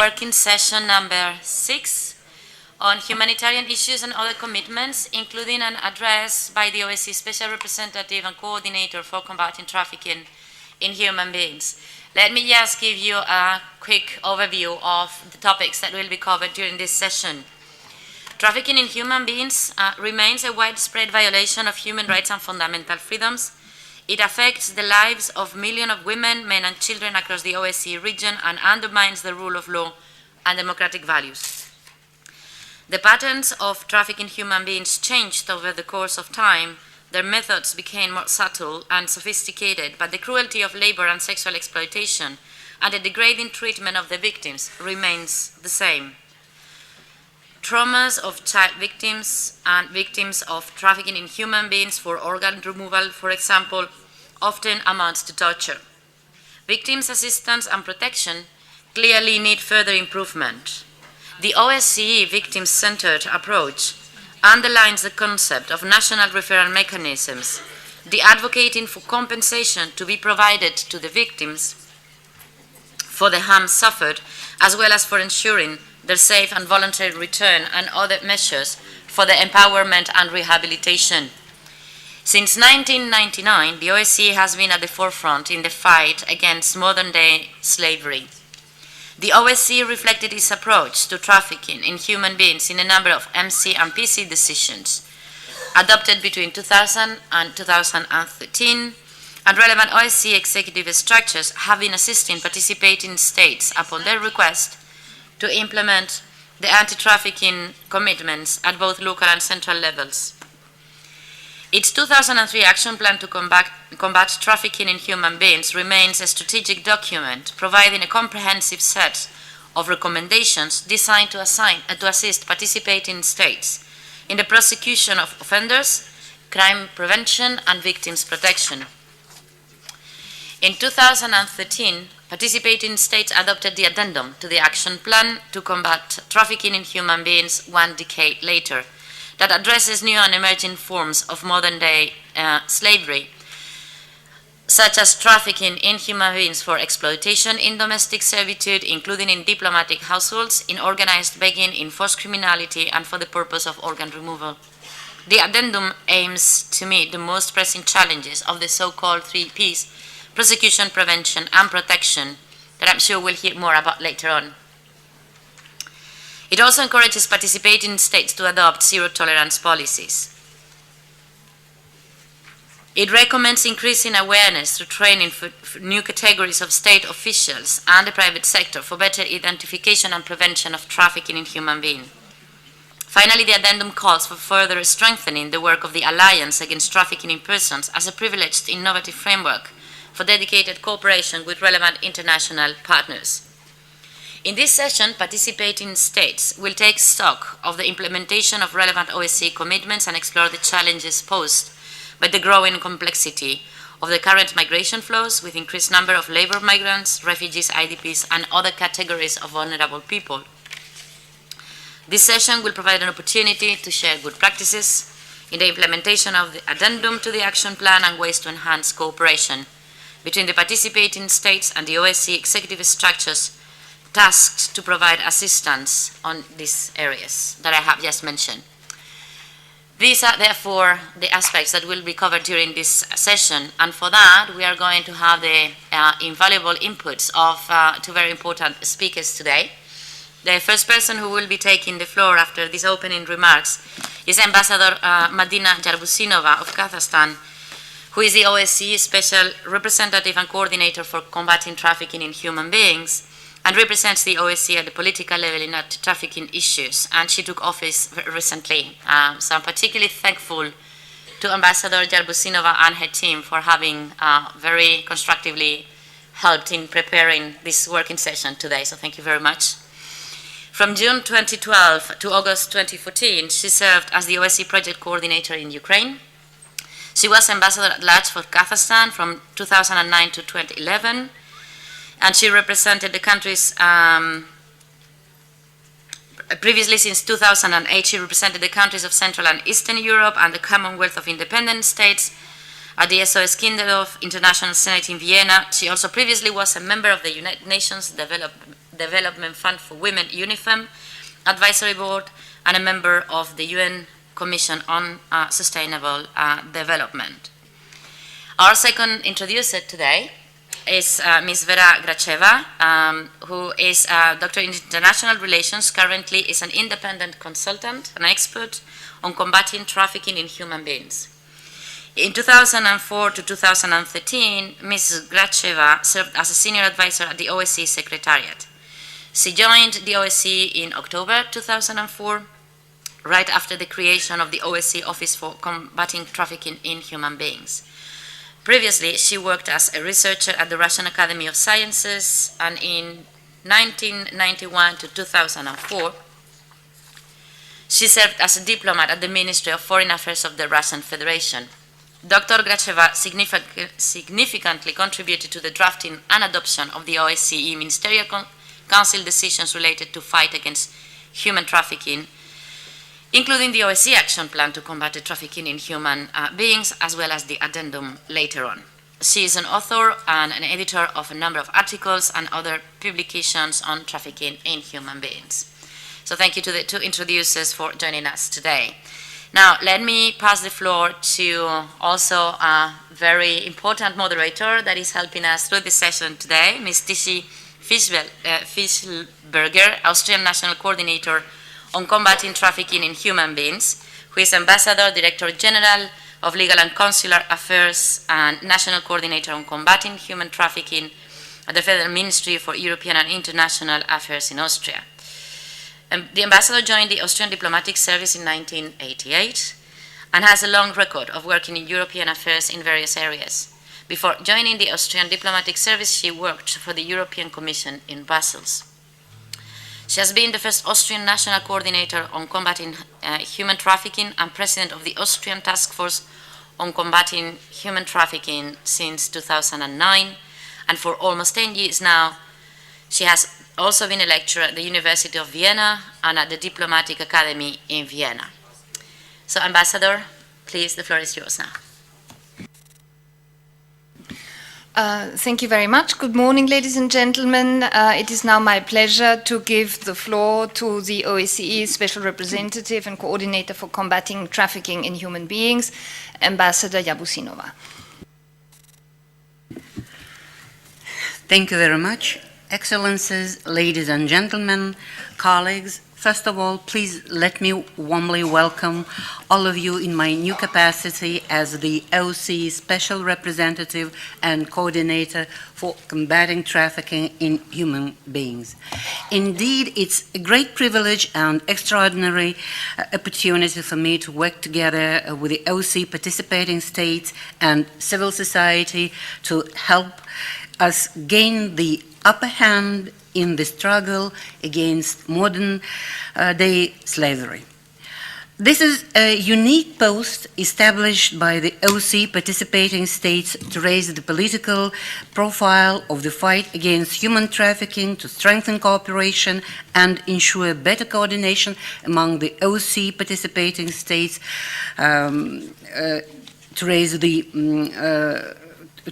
working session number 6 on humanitarian issues and other commitments, including an address by the OSCE Special Representative and Co-ordinator for Combating Trafficking in Human Beings. Let me just give you a quick overview of the topics that will be covered during this session. Trafficking in human beings remains a widespread violation of human rights and fundamental freedoms. It affects the lives of millions of women, men and children across the OSCE region and undermines the rule of law and democratic values. The patterns of trafficking human beings changed over the course of time. Their methods became more subtle and sophisticated, but the cruelty of labor and sexual exploitation and the degrading treatment of the victims remains the same. Traumas of child victims and victims of trafficking in human beings for organ removal, for example, often amounts to torture. Victims' assistance and protection clearly need further improvement. The OSCE victim-centered approach underlines the concept of national referral mechanisms, the advocating for compensation to be provided to the victims for the harm suffered, as well as for ensuring their safe and voluntary return and other measures for the empowerment and rehabilitation. Since 1999, the OSCE has been at the forefront in the fight against modern-day slavery. The OSCE reflected its approach to trafficking in human beings in a number of MC and PC decisions adopted between 2000 and 2013, and relevant OSCE executive structures have been assisting participating states upon their request to implement the anti-trafficking commitments at both local and central levels. Its 2003 action plan to combat trafficking in human beings remains a strategic document providing a comprehensive set of recommendations designed to assist participating states in the prosecution of offenders, crime prevention, and victims' protection. In 2013, participating states adopted the addendum to the action plan to combat trafficking in human beings 1 decade later that addresses new and emerging forms of modern-day slavery, such as trafficking in human beings for exploitation in domestic servitude, including in diplomatic households, in organized begging, in forced criminality, and for the purpose of organ removal. The addendum aims to meet the most pressing challenges of the so-called 3 Ps: prosecution, prevention, and protection, that I'm sure we'll hear more about later on. It also encourages participating states to adopt zero-tolerance policies. It recommends increasing awareness through training for new categories of state officials and the private sector for better identification and prevention of trafficking in human beings. Finally, the addendum calls for further strengthening the work of the Alliance Against Trafficking in Persons as a privileged, innovative framework for dedicated cooperation with relevant international partners. In this session, participating states will take stock of the implementation of relevant OSCE commitments and explore the challenges posed by the growing complexity of the current migration flows with increased number of labor migrants, refugees, IDPs, and other categories of vulnerable people. This session will provide an opportunity to share good practices in the implementation of the addendum to the action plan and ways to enhance cooperation between the participating states and the OSCE executive structures tasked to provide assistance on these areas that I have just mentioned. These are therefore the aspects that will be covered during this session, and for that we are going to have the invaluable inputs of 2 very important speakers today. The first person who will be taking the floor after these opening remarks is Ambassador Madina Jarbusinova of Kazakhstan, who is the OSCE Special Representative and Coordinator for Combating Trafficking in Human Beings, and represents the OSCE at the political level in AntiTrafficking Issues. And she took office recently. So I'm particularly thankful to Ambassador Jarbusinova and her team for having very constructively helped in preparing this working session today. So thank you very much. From June 2012 to August 2014, she served as the OSCE Project Coordinator in Ukraine. She was Ambassador at Large for Kazakhstan from 2009 to 2011, and she represented the countries, previously since 2008, she represented the countries of Central and Eastern Europe and the Commonwealth of Independent States at the SOS Kinderhof International Senate in Vienna. She also previously was a member of the United Nations Development Fund for Women, UNIFEM, Advisory Board, and a member of the UN Commission on Sustainable Development. Our second introducer today is Ms. Vera Gracheva, who is a doctor in international relations, currently is an independent consultant, an expert on combating trafficking in human beings. In 2004 to 2013, Ms. Gracheva served as a senior advisor at the OSCE Secretariat. She joined the OSCE in October 2004, right after the creation of the OSCE Office for Combating Trafficking in Human Beings. Previously, she worked as a researcher at the Russian Academy of Sciences, and in 1991 to 2004, she served as a diplomat at the Ministry of Foreign Affairs of the Russian Federation. Dr. Gracheva significantly contributed to the drafting and adoption of the OSCE Ministerial Council decisions related to fight against human trafficking, including the OSCE Action Plan to combat the trafficking in human beings, as well as the addendum later on. She is an author and an editor of a number of articles and other publications on trafficking in human beings. So thank you to the two introducers for joining us today. Now, let me pass the floor to also a very important moderator that is helping us through this session today, Ms. Tishy Fischelberger, Austrian National Coordinator on Combating Trafficking in Human Beings, who is Ambassador, Director General of Legal and Consular Affairs, and National Coordinator on Combating Human Trafficking at the Federal Ministry for European and International Affairs in Austria. The ambassador joined the Austrian Diplomatic Service in 1988 and has a long record of working in European affairs in various areas. Before joining the Austrian Diplomatic Service, she worked for the European Commission in Brussels. She has been the first Austrian National Coordinator on Combating Human Trafficking and President of the Austrian Task Force on Combating Human Trafficking since 2009, and for almost 10 years now, she has also been a lecturer at the University of Vienna and at the Diplomatic Academy in Vienna. So, Ambassador, please, the floor is yours now. Thank you very much. Good morning, ladies and gentlemen. It is now my pleasure to give the floor to the OSCE Special Representative and Coordinator for Combating Trafficking in Human Beings, Ambassador Yabusinova. Thank you very much. Excellencies, ladies and gentlemen, colleagues, first of all, please let me warmly welcome all of you in my new capacity as the OSCE Special Representative and Coordinator for Combating Trafficking in Human Beings. Indeed, it's a great privilege and extraordinary opportunity for me to work together with the OSCE participating states and civil society to help us gain the upper hand in the struggle against modern-day slavery. This is a unique post established by the OSCE participating states to raise the political profile of the fight against human trafficking, to strengthen cooperation and ensure better coordination among the OSCE participating states,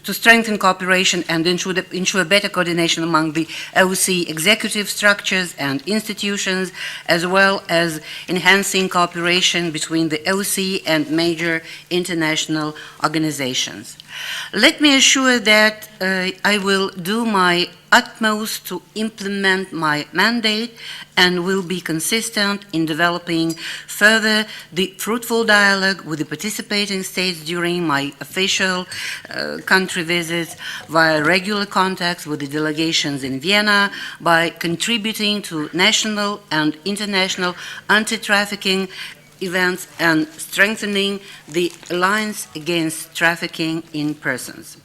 to strengthen cooperation and ensure better coordination among the OSCE executive structures and institutions, as well as enhancing cooperation between the OSCE and major international organizations. Let me assure that I will do my utmost to implement my mandate and will be consistent in developing further the fruitful dialogue with the participating states during my official country visits, via regular contacts with the delegations in Vienna, by contributing to national and international anti-trafficking events and strengthening the alliance against trafficking in persons.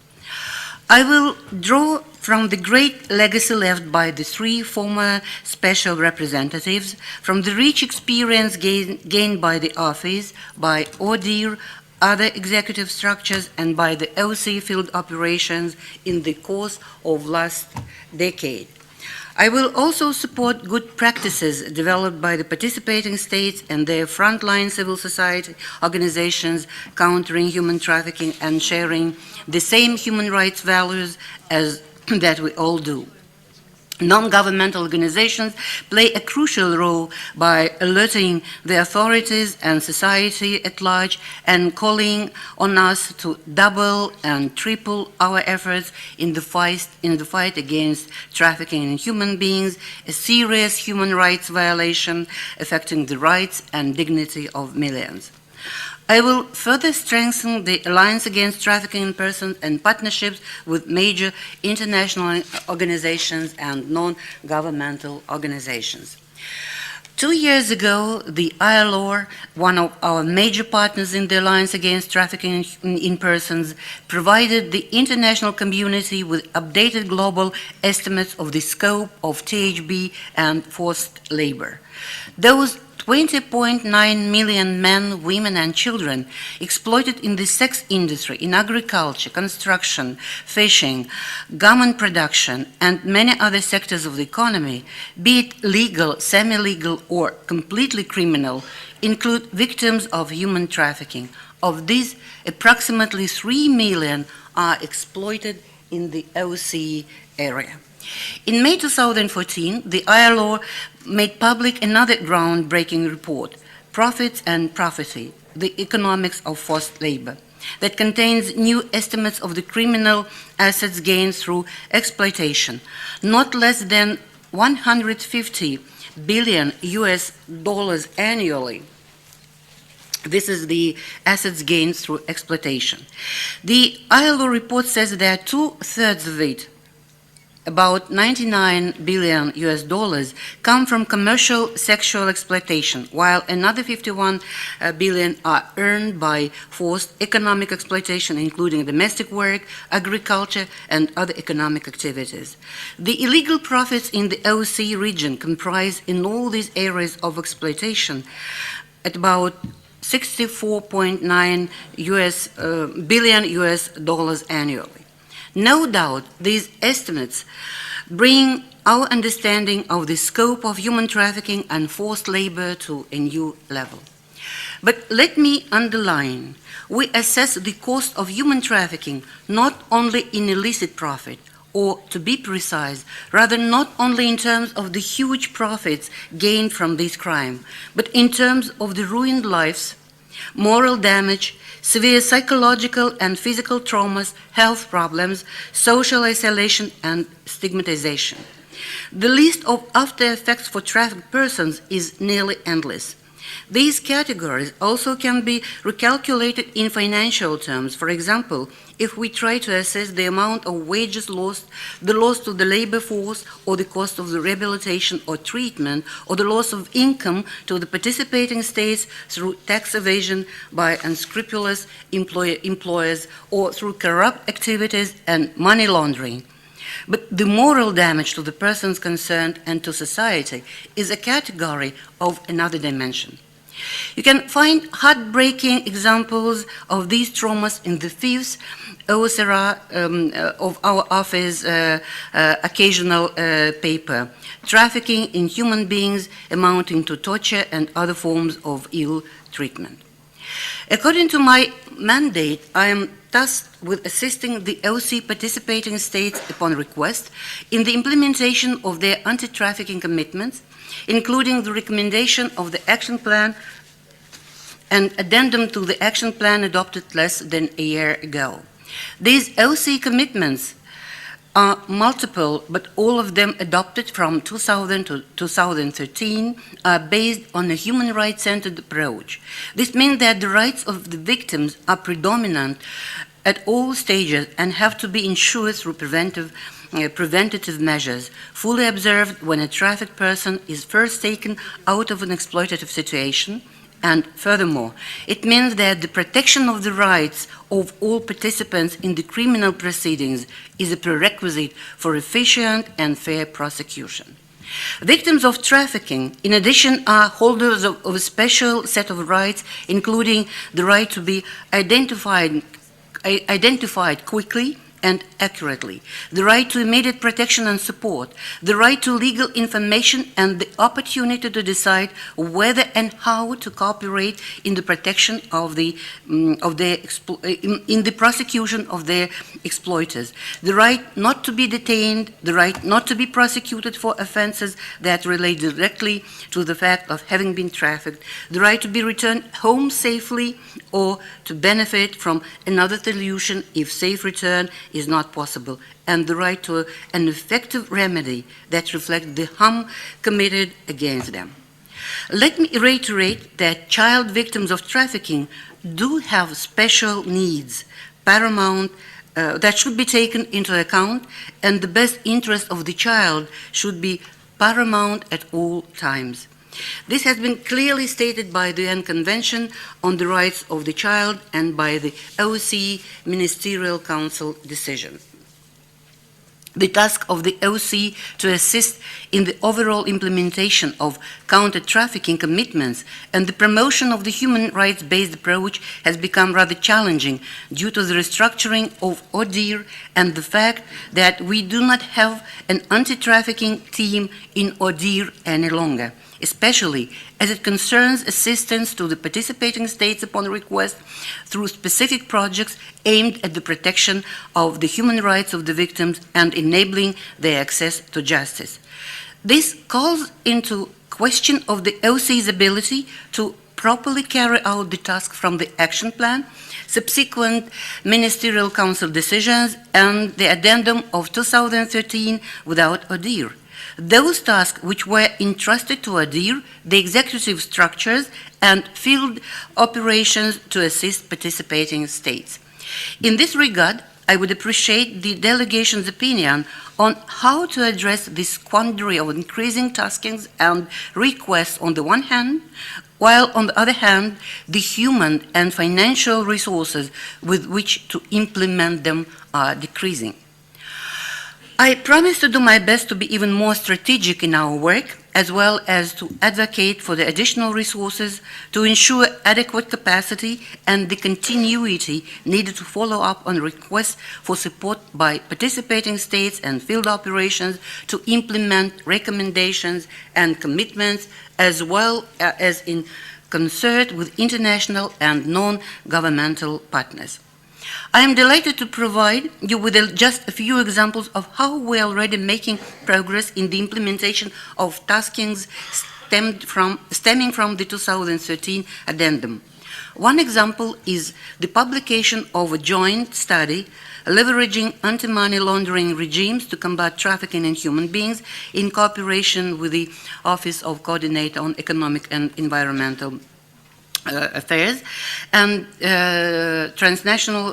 I will draw from the great legacy left by the three former special representatives, from the rich experience gained by the office, by ODIHR, other executive structures, and by the OSCE field operations in the course of last decade. I will also support good practices developed by the participating states and their frontline civil society organizations countering human trafficking and sharing the same human rights values as that we all do. Non-governmental organizations play a crucial role by alerting the authorities and society at large and calling on us to double and triple our efforts in the fight against trafficking in human beings, a serious human rights violation affecting the rights and dignity of millions. I will further strengthen the Alliance Against Trafficking in Persons and partnerships with major international organizations and non-governmental organizations. 2 years ago, the ILO, one of our major partners in the Alliance Against Trafficking in Persons, provided the international community with updated global estimates of the scope of THB and forced labor. Those 20.9 million men, women, and children exploited in the sex industry, in agriculture, construction, fishing, garment production, and many other sectors of the economy, be it legal, semi-legal, or completely criminal, include victims of human trafficking. Of these, approximately 3 million are exploited in the OSCE area. In May 2014, the ILO made public another groundbreaking report, Profits and Prophecy, the Economics of Forced Labor, that contains new estimates of the criminal assets gained through exploitation, not less than $150 billion annually. This is the assets gained through exploitation. The ILO report says that 2/3 of it, about $99 billion come from commercial sexual exploitation, while another 51 billion are earned by forced economic exploitation, including domestic work, agriculture, and other economic activities. The illegal profits in the OSCE region comprise, in all these areas of exploitation, at about $64.9 billion annually. No doubt, these estimates bring our understanding of the scope of human trafficking and forced labor to a new level. But let me underline, we assess the cost of human trafficking not only in illicit profit, or to be precise, rather not only in terms of the huge profits gained from this crime, but in terms of the ruined lives, moral damage, severe psychological and physical traumas, health problems, social isolation, and stigmatization. The list of after effects for trafficked persons is nearly endless. These categories also can be recalculated in financial terms. For example, if we try to assess the amount of wages lost, the loss to the labor force, or the cost of the rehabilitation or treatment, or the loss of income to the participating states through tax evasion by unscrupulous employers, or through corrupt activities and money laundering. But the moral damage to the persons concerned and to society is a category of another dimension. You can find heartbreaking examples of these traumas in the fifth OSCE of our office occasional paper, Trafficking in Human Beings Amounting to Torture and Other Forms of Ill Treatment. According to my mandate, I am tasked with assisting the OSCE participating states upon request in the implementation of their anti-trafficking commitments, including the recommendation of the action plan and addendum to the action plan adopted less than a year ago. These OSCE commitments are multiple, but all of them adopted from 2000 to 2013 are based on a human rights-centered approach. This means that the rights of the victims are predominant at all stages and have to be ensured through preventative measures, fully observed when a trafficked person is first taken out of an exploitative situation. And furthermore, it means that the protection of the rights of all participants in the criminal proceedings is a prerequisite for efficient and fair prosecution. Victims of trafficking, in addition, are holders of a special set of rights, including the right to be identified quickly and accurately, the right to immediate protection and support, the right to legal information, and the opportunity to decide whether and how to cooperate in the protection of the in the prosecution of their exploiters, the right not to be detained, the right not to be prosecuted for offenses that relate directly to the fact of having been trafficked, the right to be returned home safely or to benefit from another solution if safe return is not possible, and the right to an effective remedy that reflects the harm committed against them. Let me reiterate that child victims of trafficking do have special needs, paramount, that should be taken into account, and the best interest of the child should be paramount at all times. This has been clearly stated by the UN Convention on the Rights of the Child and by the OSCE Ministerial Council decision. The task of the OSCE to assist in the overall implementation of counter-trafficking commitments and the promotion of the human rights-based approach has become rather challenging due to the restructuring of ODIHR and the fact that we do not have an anti-trafficking team in ODIHR any longer, especially as it concerns assistance to the participating states upon request through specific projects aimed at the protection of the human rights of the victims and enabling their access to justice. This calls into question of the OSCE's ability to properly carry out the task from the action plan, subsequent Ministerial Council decisions, and the addendum of 2013 without ODIHR. Those tasks which were entrusted to ODIHR, the executive structures, and field operations to assist participating states. In this regard, I would appreciate the delegation's opinion on how to address this quandary of increasing taskings and requests on the one hand, while on the other hand, the human and financial resources with which to implement them are decreasing. I promise to do my best to be even more strategic in our work, as well as to advocate for the additional resources to ensure adequate capacity and the continuity needed to follow up on requests for support by participating states and field operations to implement recommendations and commitments, as well as in concert with international and non-governmental partners. I am delighted to provide you with just a few examples of how we are already making progress in the implementation of taskings stemming from the 2013 addendum. One example is the publication of a joint study leveraging anti-money laundering regimes to combat trafficking in human beings in cooperation with the Office of Co-ordinator on Economic and Environmental Affairs and Transnational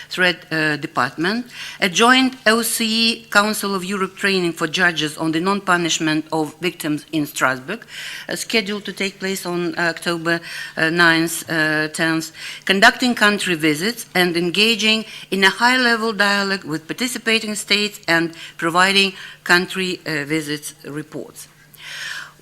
Threat Department, a joint OSCE Council of Europe training for judges on the non-punishment of victims in Strasbourg, scheduled to take place on October 9th, 10th, conducting country visits and engaging in a high-level dialogue with participating states and providing country visits reports.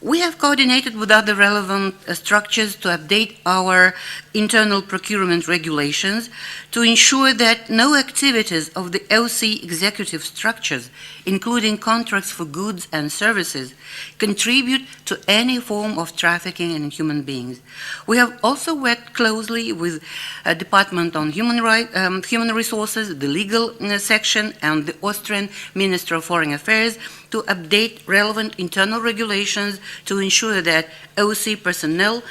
We have coordinated with other relevant structures to update our internal procurement regulations to ensure that no activities of the OSCE executive structures, including contracts for goods and services, contribute to any form of trafficking in human beings. We have also worked closely with the Department on Human Resources, the legal section, and the Austrian Minister of Foreign Affairs to update relevant internal regulations to ensure that OSCE personnel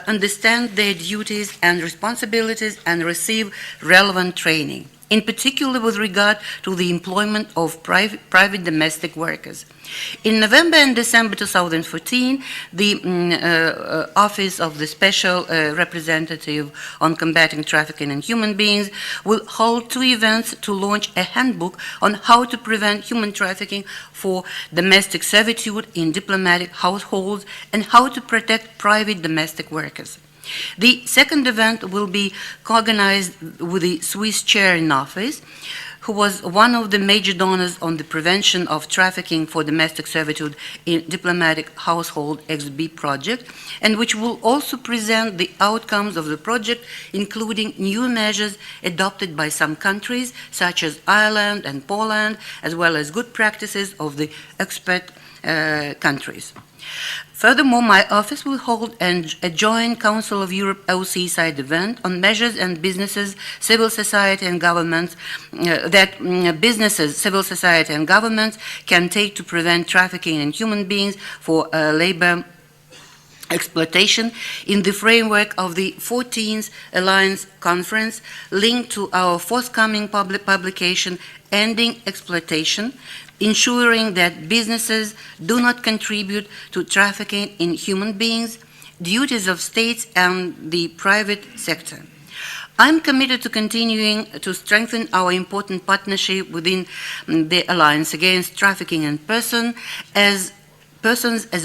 understand their duties and responsibilities and receive relevant training, in particular with regard to the employment of private domestic workers. In November and December 2014, the Office of the Special Representative on Combating Trafficking in Human Beings will hold 2 events to launch a handbook on how to prevent human trafficking for domestic servitude in diplomatic households and how to protect private domestic workers. The second event will be organized with the Swiss chair in office who was one of the major donors on the prevention of trafficking for domestic servitude in diplomatic household XB project, and which will also present the outcomes of the project, including new measures adopted by some countries, such as Ireland and Poland, as well as good practices of the expert countries. Furthermore, my office will hold a joint Council of Europe OSCE side event on measures and businesses, civil society and governments civil society and governments can take to prevent trafficking in human beings for labor exploitation in the framework of the 14th Alliance Conference, linked to our forthcoming publication, Ending Exploitation, ensuring that businesses do not contribute to trafficking in human beings, duties of states and the private sector. I'm committed to continuing to strengthen our important partnership within the Alliance Against Trafficking in Persons as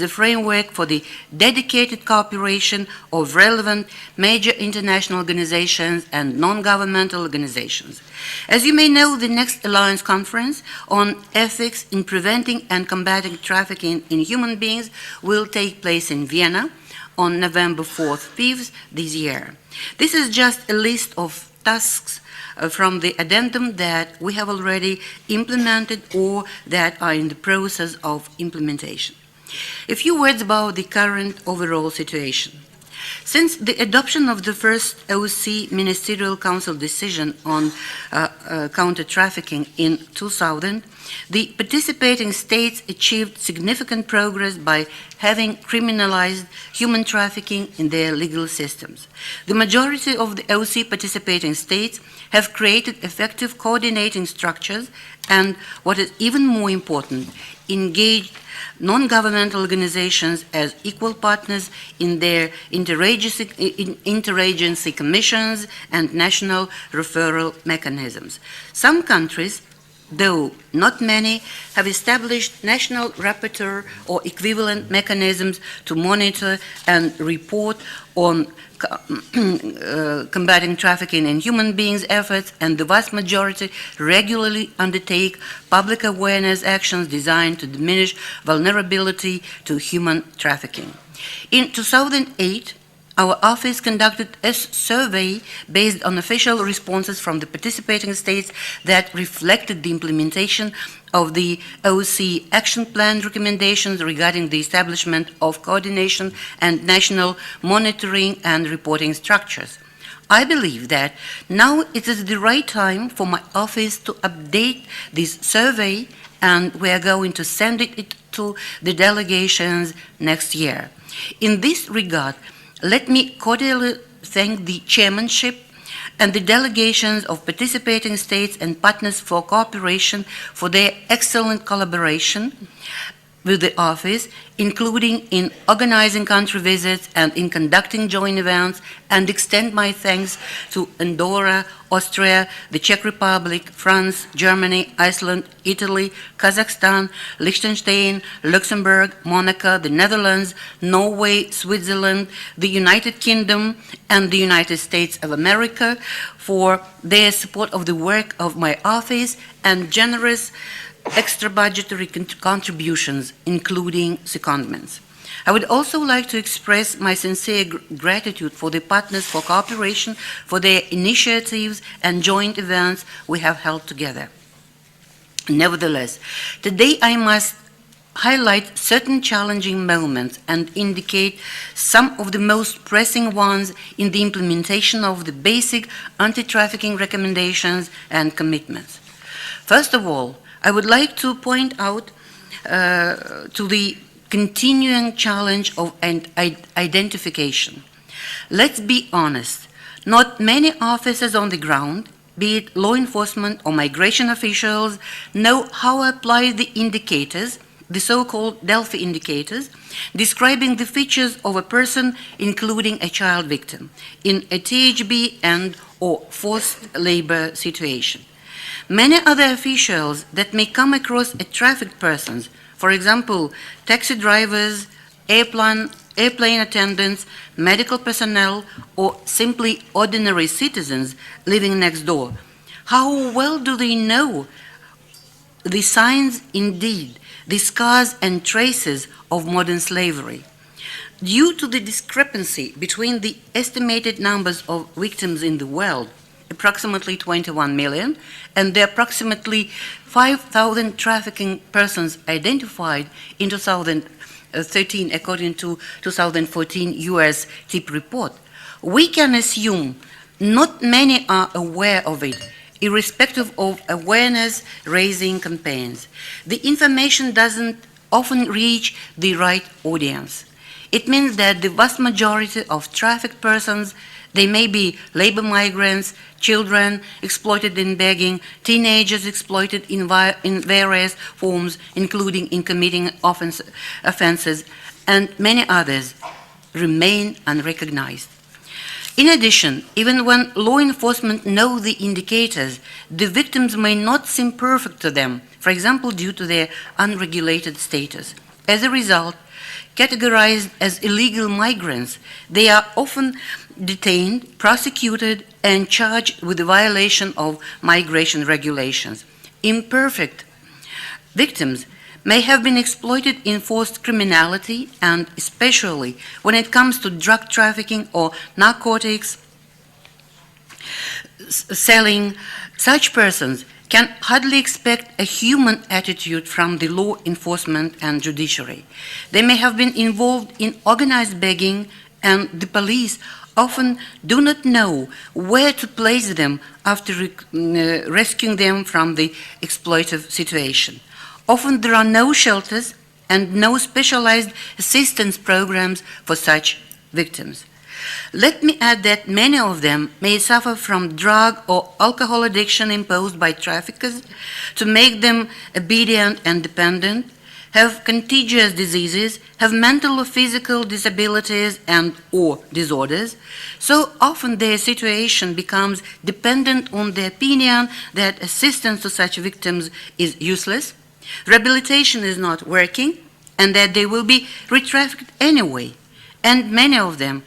a framework for the dedicated cooperation of relevant major international organizations and non-governmental organizations. As you may know, the next Alliance Conference on Ethics in Preventing and Combating Trafficking in Human Beings will take place in Vienna on November 4th, 5th this year. This is just a list of tasks from the addendum that we have already implemented or that are in the process of implementation. A few words about the current overall situation. Since the adoption of the first OSCE Ministerial Council decision on counter-trafficking in 2000, the participating states achieved significant progress by having criminalized human trafficking in their legal systems. The majority of the OSCE participating states have created effective coordinating structures and, what is even more important, engaged non-governmental organizations as equal partners in their interagency commissions and national referral mechanisms. Some countries, though not many, have established national rapporteur or equivalent mechanisms to monitor and report on combating trafficking in human beings efforts, and the vast majority regularly undertake public awareness actions designed to diminish vulnerability to human trafficking. In 2008, our office conducted a survey based on official responses from the participating states that reflected the implementation of the OSCE Action Plan recommendations regarding the establishment of coordination and national monitoring and reporting structures. I believe that now it is the right time for my office to update this survey, and we are going to send it to the delegations next year. In this regard, let me cordially thank the chairmanship and the delegations of participating states and partners for cooperation for their excellent collaboration with the office, including in organizing country visits and in conducting joint events, and extend my thanks to Andorra, Austria, the Czech Republic, France, Germany, Iceland, Italy, Kazakhstan, Liechtenstein, Luxembourg, Monaco, the Netherlands, Norway, Switzerland, the United Kingdom, and the United States of America for their support of the work of my office and generous extra budgetary contributions, including secondments. I would also like to express my sincere gratitude for the partners for cooperation, for their initiatives and joint events we have held together. Nevertheless, today I must highlight certain challenging moments and indicate some of the most pressing ones in the implementation of the basic anti-trafficking recommendations and commitments. First of all, I would like to point out to the continuing challenge of identification. Let's be honest, not many officers on the ground, be it law enforcement or migration officials, know how to apply the indicators, the so-called Delphi indicators, describing the features of a person, including a child victim, in a THB and or forced labor situation. Many other officials that may come across a trafficked persons, for example, taxi drivers, airplane attendants, medical personnel, or simply ordinary citizens living next door, How well do they know the signs, indeed, the scars and traces of modern slavery? Due to the discrepancy between the estimated numbers of victims in the world, approximately 21 million, and the approximately 5,000 trafficking persons identified in 2013 according to 2014 US TIP report, we can assume not many are aware of it, irrespective of awareness-raising campaigns. The information doesn't often reach the right audience. It means that the vast majority of trafficked persons, they may be labor migrants, children exploited in begging, teenagers exploited in various forms, including in committing offenses, and many others, remain unrecognized. In addition, even when law enforcement know the indicators, the victims may not seem perfect to them, for example, due to their unregulated status. As a result, categorized as illegal migrants, they are often detained, prosecuted, and charged with the violation of migration regulations. Imperfect victims may have been exploited in forced criminality, and especially when it comes to drug trafficking or narcotics selling, such persons can hardly expect a human attitude from the law enforcement and judiciary. They may have been involved in organized begging, and the police often do not know where to place them after rescuing them from the exploitive situation. Often there are no shelters and no specialized assistance programs for such victims. Let me add that many of them may suffer from drug or alcohol addiction imposed by traffickers to make them obedient and dependent, have contagious diseases, have mental or physical disabilities and or disorders. So often their situation becomes dependent on the opinion that assistance to such victims is useless, rehabilitation is not working, and that they will be re-trafficked anyway. And many of them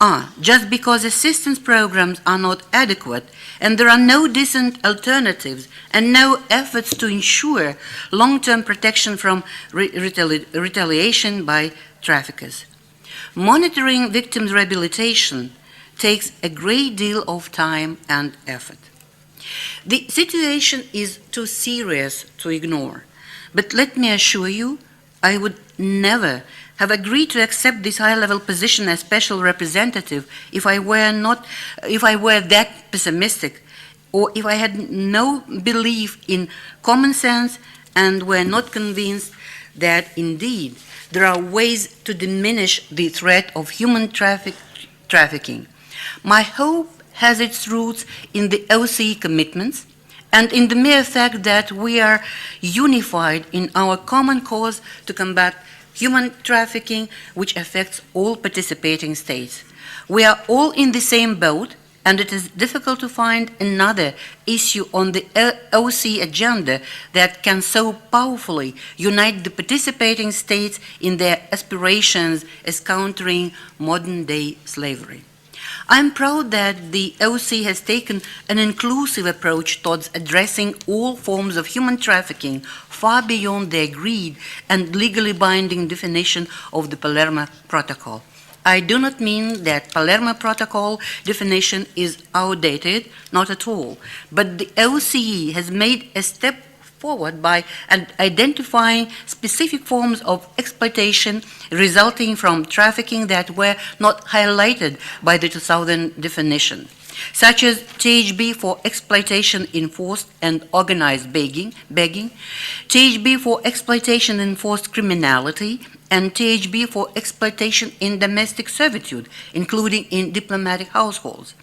are, just because assistance programs are not adequate and there are no decent alternatives and no efforts to ensure long-term protection from retaliation by traffickers. Monitoring victims' rehabilitation takes a great deal of time and effort. The situation is too serious to ignore, but let me assure you, I would never have agreed to accept this high-level position as special representative if I were that pessimistic, or if I had no belief in common sense and were not convinced that indeed there are ways to diminish the threat of human trafficking. My hope has its roots in the OSCE commitments and in the mere fact that we are unified in our common cause to combat human trafficking, which affects all participating states. We are all in the same boat, and it is difficult to find another issue on the OSCE agenda that can so powerfully unite the participating states in their aspirations as countering modern-day slavery. I am proud that the OSCE has taken an inclusive approach towards addressing all forms of human trafficking far beyond the agreed and legally binding definition of the Palermo Protocol. I do not mean that Palermo Protocol definition is outdated, not at all, but the OSCE has made a step forward by identifying specific forms of exploitation resulting from trafficking that were not highlighted by the 2000 definition, such as THB for exploitation in forced and organized begging, THB for exploitation in forced criminality, and THB for exploitation in domestic servitude, including in diplomatic households.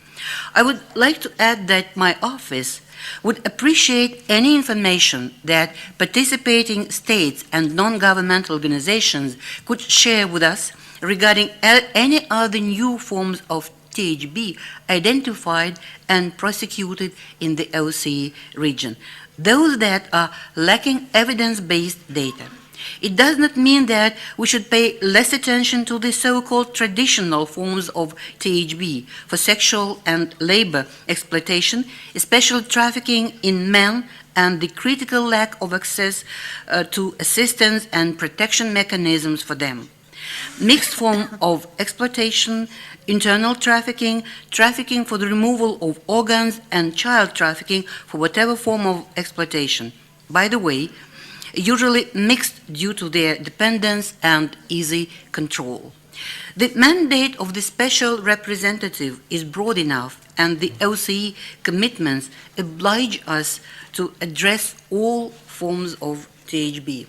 I would like to add that my office would appreciate any information that participating states and non-governmental organizations could share with us regarding any other new forms of THB identified and prosecuted in the OSCE region, those that are lacking evidence-based data. It does not mean that we should pay less attention to the so-called traditional forms of THB for sexual and labor exploitation, especially trafficking in men and the critical lack of access to assistance and protection mechanisms for them. Mixed form of exploitation, internal trafficking, trafficking for the removal of organs, and child trafficking for whatever form of exploitation. By the way, usually mixed due to their dependence and easy control. The mandate of the special representative is broad enough, and the OSCE commitments oblige us to address all forms of THB.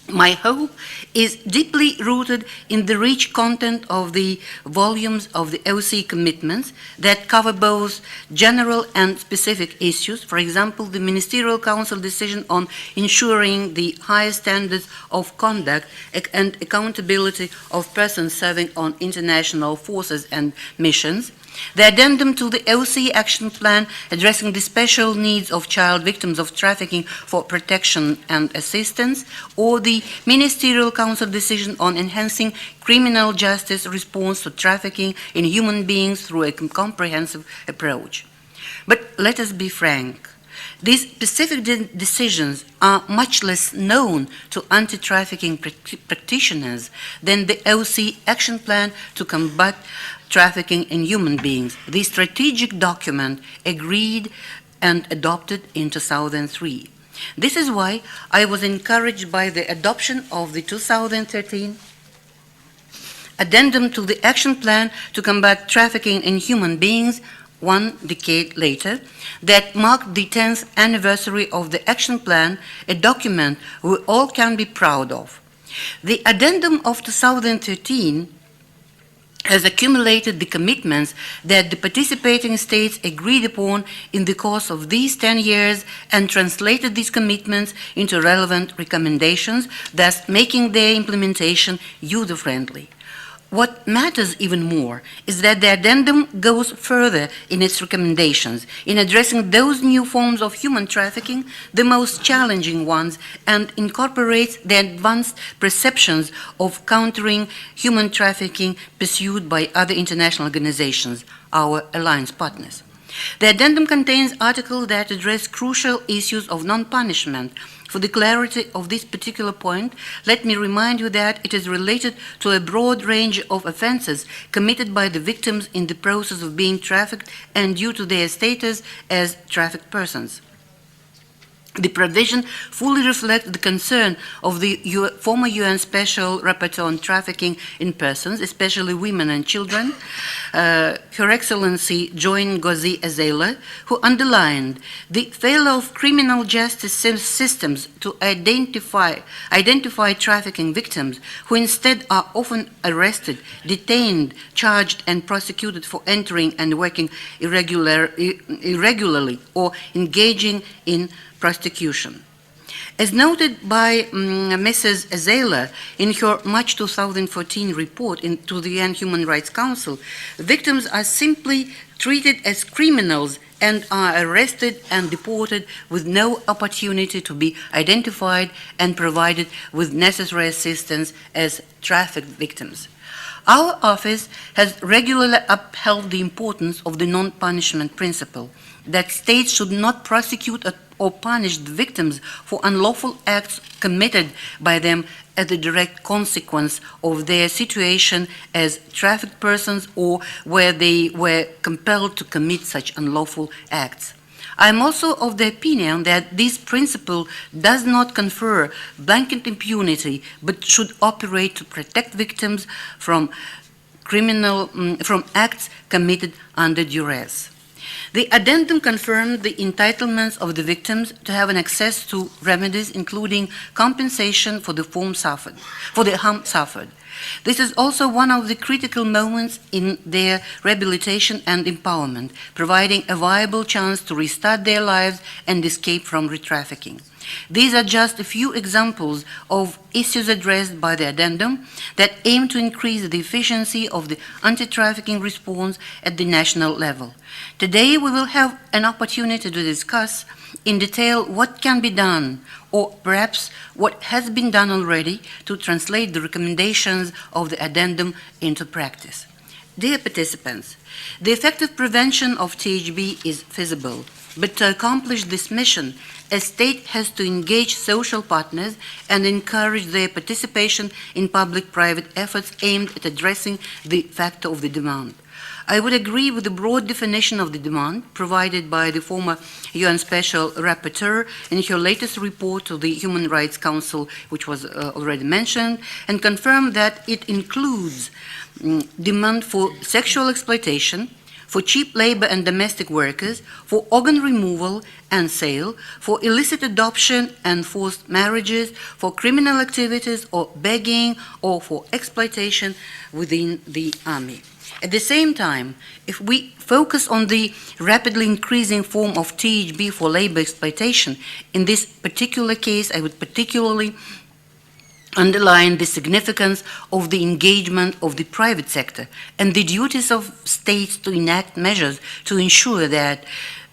My hope is deeply rooted in the rich content of the volumes of the OSCE commitments that cover both general and specific issues. For example, the Ministerial Council decision on ensuring the highest standards of conduct and accountability of persons serving on international forces and missions. The addendum to the OSCE Action Plan addressing the special needs of child victims of trafficking for protection and assistance, or the Ministerial Council decision on enhancing criminal justice response to trafficking in human beings through a comprehensive approach. But let us be frank. These specific decisions are much less known to anti-trafficking practitioners than the OSCE Action Plan to combat trafficking in human beings, the strategic document agreed and adopted in 2003. This is why I was encouraged by the adoption of the 2013 addendum to the Action Plan to combat trafficking in human beings 1 decade later, that marked the 10th anniversary of the Action Plan, a document we all can be proud of. The addendum of 2013 has accumulated the commitments that the participating states agreed upon in the course of these 10 years and translated these commitments into relevant recommendations, thus making their implementation user-friendly. What matters even more is that the addendum goes further in its recommendations in addressing those new forms of human trafficking, the most challenging ones, and incorporates the advanced perceptions of countering human trafficking pursued by other international organizations, our alliance partners. The addendum contains articles that address crucial issues of non-punishment. For the clarity of this particular point, let me remind you that it is related to a broad range of offenses committed by the victims in the process of being trafficked and due to their status as trafficked persons. The provision fully reflects the concern of the former UN Special Rapporteur on Trafficking in Persons, especially women and children, Her Excellency Join Gozi Azela, who underlined the failure of criminal justice systems to identify trafficking victims, who instead are often arrested, detained, charged, and prosecuted for entering and working irregularly or engaging in prosecution. As noted by Mrs. Azela in her March 2014 report to the UN Human Rights Council, victims are simply treated as criminals and are arrested and deported with no opportunity to be identified and provided with necessary assistance as trafficked victims. Our office has regularly upheld the importance of the non-punishment principle, that states should not prosecute or punish the victims for unlawful acts committed by them as a direct consequence of their situation as trafficked persons or where they were compelled to commit such unlawful acts. I am also of the opinion that this principle does not confer blanket impunity, but should operate to protect victims from acts committed under duress. The addendum confirmed the entitlements of the victims to have an access to remedies, including compensation for the harm suffered. This is also one of the critical moments in their rehabilitation and empowerment, providing a viable chance to restart their lives and escape from re-trafficking. These are just a few examples of issues addressed by the addendum that aim to increase the efficiency of the anti-trafficking response at the national level. Today we will have an opportunity to discuss in detail what can be done, or perhaps what has been done already, to translate the recommendations of the addendum into practice. Dear participants, the effective prevention of THB is feasible, but to accomplish this mission, a state has to engage social partners and encourage their participation in public-private efforts aimed at addressing the factor of the demand. I would agree with the broad definition of the demand provided by the former UN Special Rapporteur in her latest report to the Human Rights Council, which was already mentioned, and confirm that it includes demand for sexual exploitation, for cheap labor and domestic workers, for organ removal and sale, for illicit adoption and forced marriages, for criminal activities or begging, or for exploitation within the army. At the same time, if we focus on the rapidly increasing form of THB for labor exploitation, in this particular case, I would particularly underline the significance of the engagement of the private sector and the duties of states to enact measures to ensure that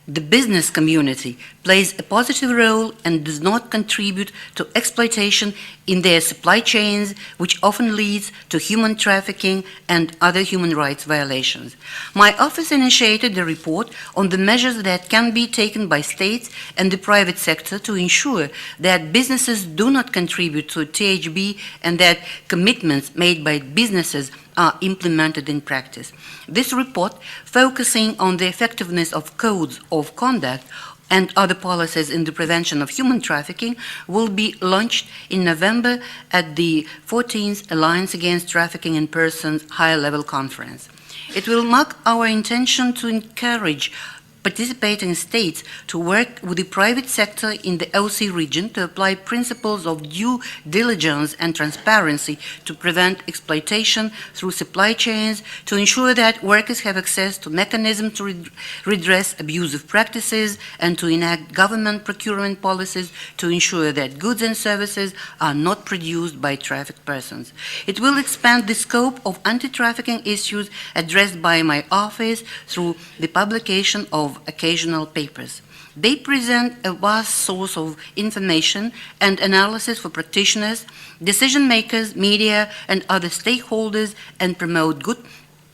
the business community plays a positive role and does not contribute to exploitation in their supply chains, which often leads to human trafficking and other human rights violations. My office initiated a report on the measures that can be taken by states and the private sector to ensure that businesses do not contribute to THB and that commitments made by businesses are implemented in practice. This report, focusing on the effectiveness of codes of conduct and other policies in the prevention of human trafficking, will be launched in November at the 14th Alliance Against Trafficking in Persons High-Level Conference. It will mark our intention to encourage participating states to work with the private sector in the OSCE region to apply principles of due diligence and transparency to prevent exploitation through supply chains, to ensure that workers have access to mechanisms to redress abusive practices, and to enact government procurement policies to ensure that goods and services are not produced by trafficked persons. It will expand the scope of anti-trafficking issues addressed by my office through the publication of occasional papers. They present a vast source of information and analysis for practitioners, decision makers, media, and other stakeholders, and promote good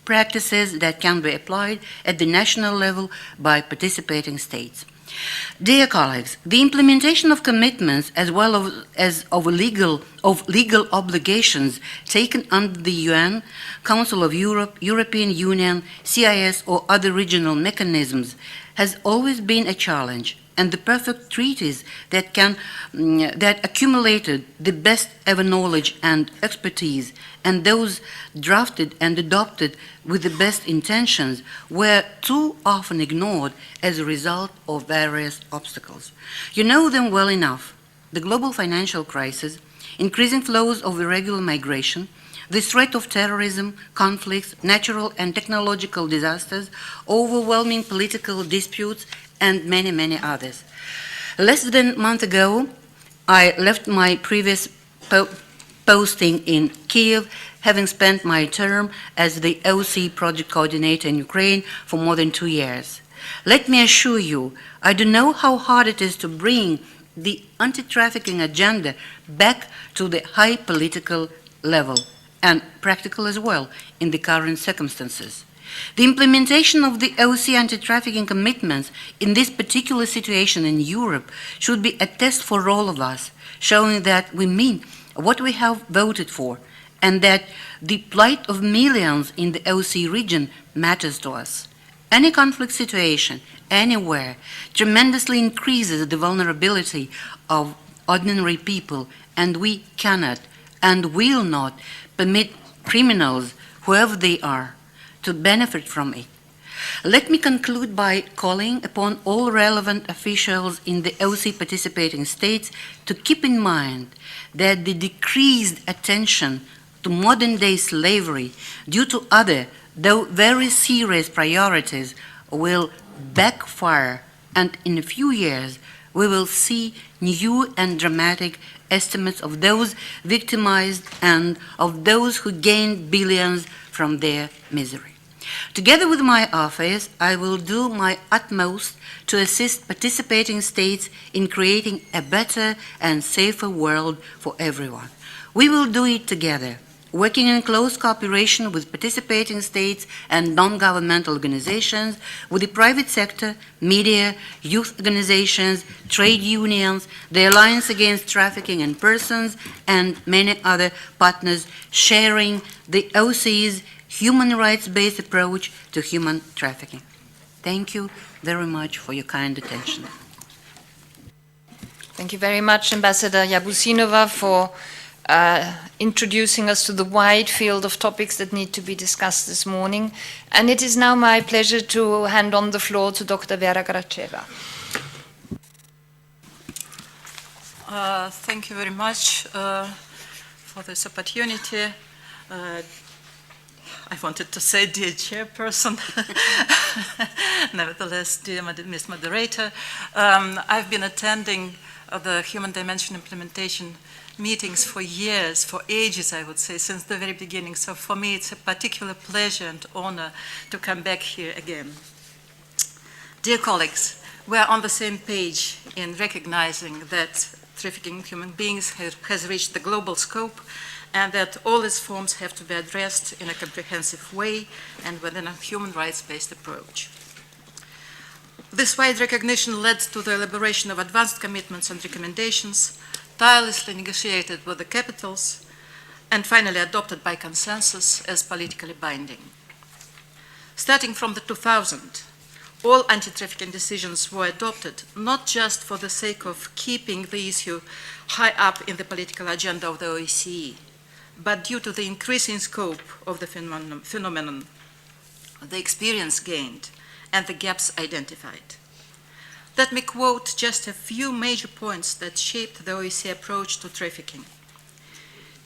practices that can be applied at the national level by participating states. Dear colleagues, the implementation of commitments as well as of legal obligations taken under the UN, Council of Europe, European Union, CIS, or other regional mechanisms has always been a challenge, and the perfect treaties that accumulated the best ever knowledge and expertise, and those drafted and adopted with the best intentions, were too often ignored as a result of various obstacles. You know them well enough: the global financial crisis, increasing flows of irregular migration, the threat of terrorism, conflicts, natural and technological disasters, overwhelming political disputes, and many, many others. Less than a month ago, I left my previous posting in Kiev, having spent my term as the OSCE project coordinator in Ukraine for more than 2 years. Let me assure you, I do know how hard it is to bring the anti-trafficking agenda back to the high political level, and practical as well in the current circumstances. The implementation of the OSCE anti-trafficking commitments in this particular situation in Europe should be a test for all of us, showing that we mean what we have voted for, and that the plight of millions in the OSCE region matters to us. Any conflict situation, anywhere, tremendously increases the vulnerability of ordinary people, and we cannot and will not permit criminals, whoever they are, to benefit from it. Let me conclude by calling upon all relevant officials in the OSCE participating states to keep in mind that the decreased attention to modern-day slavery due to other, though very serious priorities, will backfire, and in a few years we will see new and dramatic estimates of those victimized and of those who gained billions from their misery. Together with my office, I will do my utmost to assist participating states in creating a better and safer world for everyone. We will do it together, working in close cooperation with participating states and non-governmental organizations, with the private sector, media, youth organizations, trade unions, the Alliance Against Trafficking in Persons, and many other partners sharing the OSCE's human rights-based approach to human trafficking. Thank you very much for your kind attention. Thank you very much, Ambassador Yabusinova, for introducing us to the wide field of topics that need to be discussed this morning. And it is now my pleasure to hand on the floor to Dr. Vera Gracheva. Thank you very much for this opportunity. I wanted to say dear chairperson, nevertheless, dear Ms. Moderator. I've been attending the Human Dimension implementation meetings for years, for ages, I would say, since the very beginning. So for me, it's a particular pleasure and honor to come back here again. Dear colleagues, we're on the same page in recognizing that trafficking in human beings has reached the global scope, and that all its forms have to be addressed in a comprehensive way and within a human rights-based approach. This wide recognition led to the elaboration of advanced commitments and recommendations, tirelessly negotiated with the capitals, and finally adopted by consensus as politically binding. Starting from the 2000, all anti-trafficking decisions were adopted not just for the sake of keeping the issue high up in the political agenda of the OSCE, but due to the increasing scope of the phenomenon, the experience gained, and the gaps identified. Let me quote just a few major points that shaped the OSCE approach to trafficking.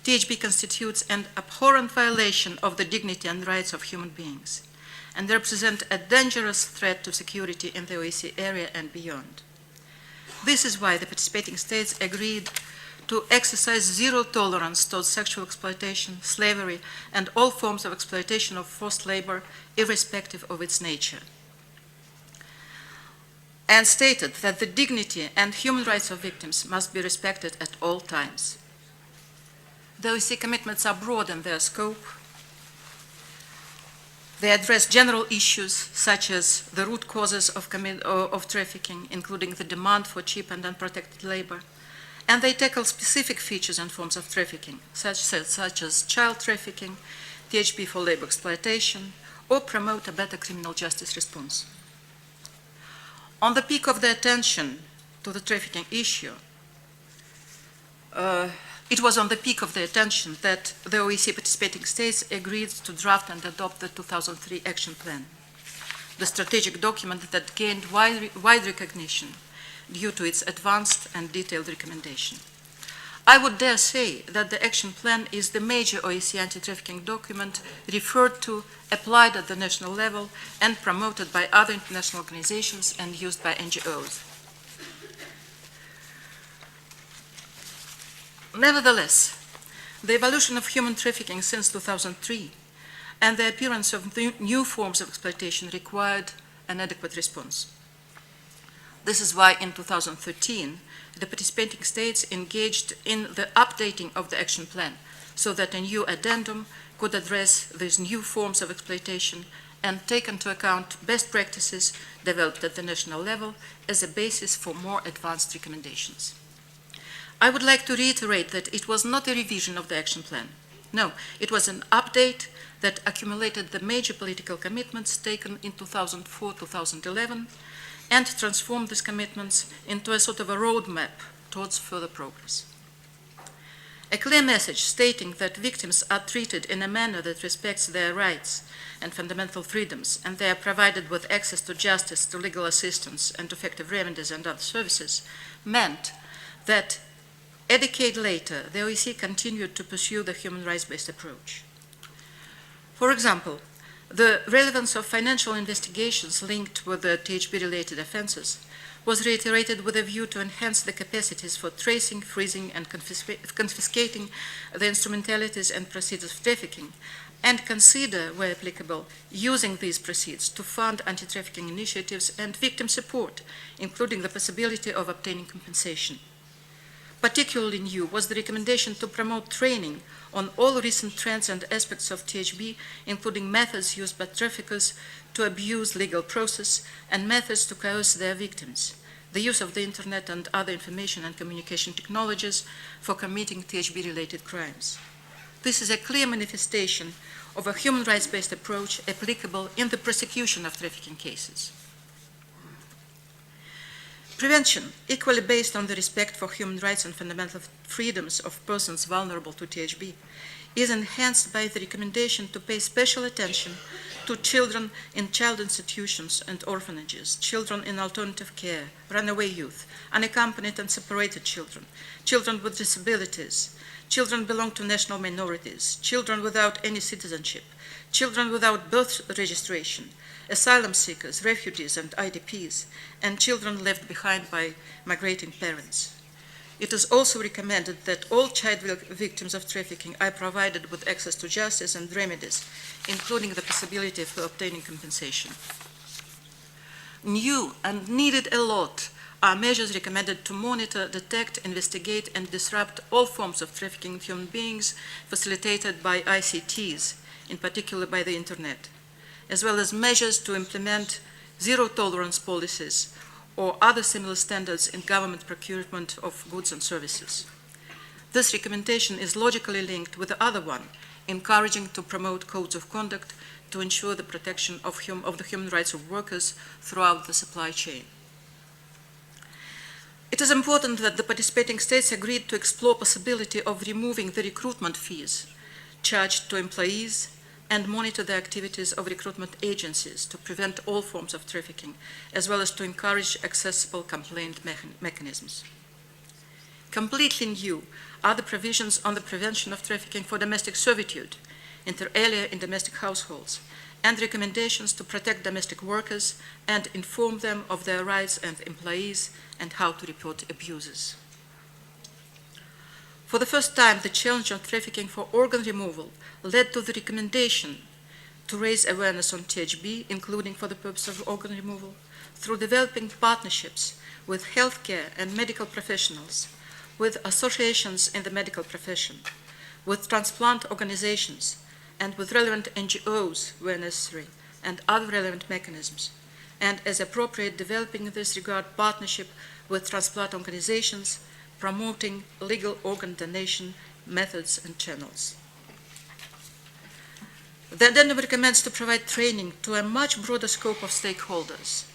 THB constitutes an abhorrent violation of the dignity and rights of human beings, and represent a dangerous threat to security in the OSCE area and beyond. This is why the participating states agreed to exercise zero tolerance towards sexual exploitation, slavery, and all forms of exploitation of forced labor, irrespective of its nature, and stated that the dignity and human rights of victims must be respected at all times. The OSCE commitments are broad in their scope. They address general issues such as the root causes of trafficking, including the demand for cheap and unprotected labor, and they tackle specific features and forms of trafficking, such as child trafficking, THP for labor exploitation, or promote a better criminal justice response. On the peak of the attention to the trafficking issue, it was on the peak of the attention that the OSCE participating states agreed to draft and adopt the 2003 Action Plan, the strategic document that gained wide recognition due to its advanced and detailed recommendation. I would dare say that the Action Plan is the major OSCE anti-trafficking document referred to, applied at the national level, and promoted by other international organizations and used by NGOs. Nevertheless, the evolution of human trafficking since 2003 and the appearance of new forms of exploitation required an adequate response. This is why in 2013, the participating states engaged in the updating of the action plan so that a new addendum could address these new forms of exploitation and take into account best practices developed at the national level as a basis for more advanced recommendations. I would like to reiterate that it was not a revision of the action plan. No, it was an update that accumulated the major political commitments taken in 2004-2011 and transformed these commitments into a sort of a roadmap towards further progress. A clear message stating that victims are treated in a manner that respects their rights and fundamental freedoms, and they are provided with access to justice, to legal assistance, and to effective remedies and other services, meant that a decade later, the OSCE continued to pursue the human rights-based approach. For example, the relevance of financial investigations linked with the THB-related offenses was reiterated with a view to enhance the capacities for tracing, freezing, and confiscating the instrumentalities and proceeds of trafficking, and consider, where applicable, using these proceeds to fund anti-trafficking initiatives and victim support, including the possibility of obtaining compensation. Particularly new was the recommendation to promote training on all recent trends and aspects of THB, including methods used by traffickers to abuse legal process and methods to coerce their victims, the use of the internet and other information and communication technologies for committing THB-related crimes. This is a clear manifestation of a human rights-based approach applicable in the prosecution of trafficking cases. Prevention, equally based on the respect for human rights and fundamental freedoms of persons vulnerable to THB, is enhanced by the recommendation to pay special attention to children in child institutions and orphanages, children in alternative care, runaway youth, unaccompanied and separated children, children with disabilities, children belong to national minorities, children without any citizenship, children without birth registration, asylum seekers, refugees and IDPs, and children left behind by migrating parents. It is also recommended that all child victims of trafficking are provided with access to justice and remedies, including the possibility of obtaining compensation. New and needed a lot are measures recommended to monitor, detect, investigate, and disrupt all forms of trafficking in human beings facilitated by ICTs, in particular by the internet, as well as measures to implement zero-tolerance policies or other similar standards in government procurement of goods and services. This recommendation is logically linked with the other one, encouraging to promote codes of conduct to ensure the protection of the human rights of workers throughout the supply chain. It is important that the participating states agreed to explore possibility of removing the recruitment fees charged to employees and monitor the activities of recruitment agencies to prevent all forms of trafficking, as well as to encourage accessible complaint mechanisms. Completely new are the provisions on the prevention of trafficking for domestic servitude, inter alia in domestic households, and recommendations to protect domestic workers and inform them of their rights and employees and how to report abuses. For the first time, the challenge on trafficking for organ removal led to the recommendation to raise awareness on THB, including for the purpose of organ removal, through developing partnerships with healthcare and medical professionals, with associations in the medical profession, with transplant organizations, and with relevant NGOs where necessary, and other relevant mechanisms, and as appropriate, developing in this regard partnership with transplant organizations, promoting legal organ donation methods and channels. The addendum recommends to provide training to a much broader scope of stakeholders,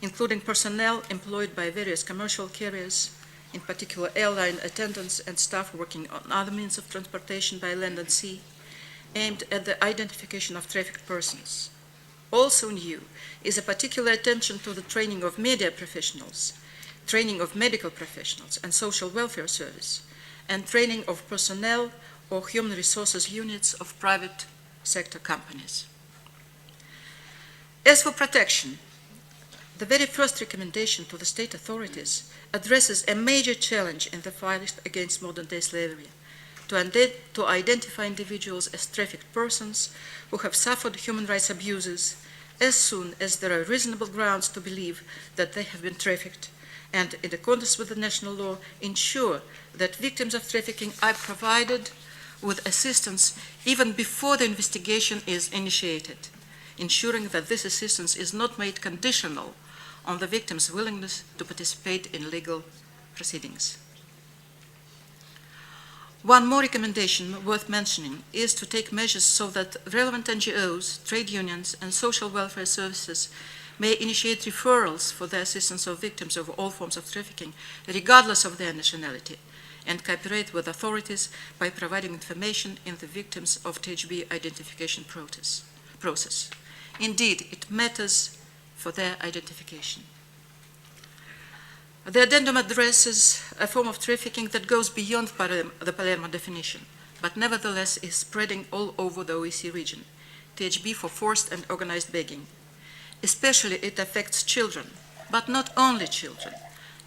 including personnel employed by various commercial carriers, in particular airline attendants and staff working on other means of transportation by land and sea, aimed at the identification of trafficked persons. Also new is a particular attention to the training of media professionals, training of medical professionals and social welfare service, and training of personnel or human resources units of private sector companies. As for protection, the very first recommendation to the state authorities addresses a major challenge in the fight against modern-day slavery, to identify individuals as trafficked persons who have suffered human rights abuses as soon as there are reasonable grounds to believe that they have been trafficked, and in accordance with the national law, ensure that victims of trafficking are provided with assistance even before the investigation is initiated, ensuring that this assistance is not made conditional on the victim's willingness to participate in legal proceedings. One more recommendation worth mentioning is to take measures so that relevant NGOs, trade unions, and social welfare services may initiate referrals for the assistance of victims of all forms of trafficking, regardless of their nationality, and cooperate with authorities by providing information in the victims of THB identification process. Indeed, it matters for their identification. The addendum addresses a form of trafficking that goes beyond the Palermo definition, but nevertheless is spreading all over the OSCE region, THB for forced and organized begging. Especially it affects children, but not only children,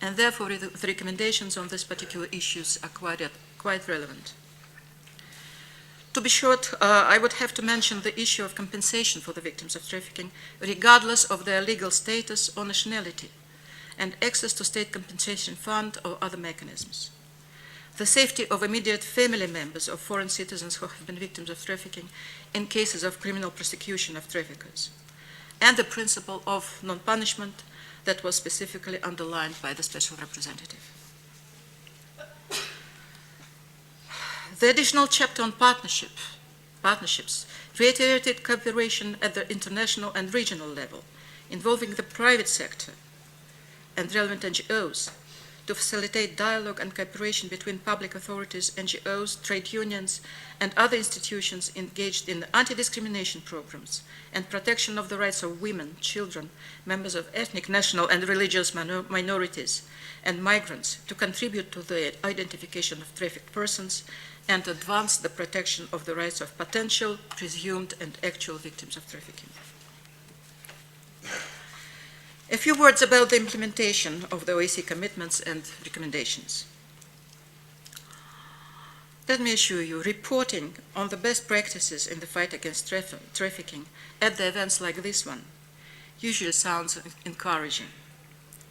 and therefore the recommendations on these particular issues are quite relevant. To be short, I would have to mention the issue of compensation for the victims of trafficking, regardless of their legal status or nationality, and access to state compensation fund or other mechanisms. The safety of immediate family members of foreign citizens who have been victims of trafficking in cases of criminal prosecution of traffickers, and the principle of non-punishment that was specifically underlined by the Special Representative. The additional chapter on partnerships reiterated cooperation at the international and regional level, involving the private sector and relevant NGOs to facilitate dialogue and cooperation between public authorities, NGOs, trade unions, and other institutions engaged in anti-discrimination programs and protection of the rights of women, children, members of ethnic, national, and religious minorities, and migrants to contribute to the identification of trafficked persons and advance the protection of the rights of potential, presumed, and actual victims of trafficking. A few words about the implementation of the OSCE commitments and recommendations. Let me assure you, reporting on the best practices in the fight against trafficking at the events like this one usually sounds encouraging.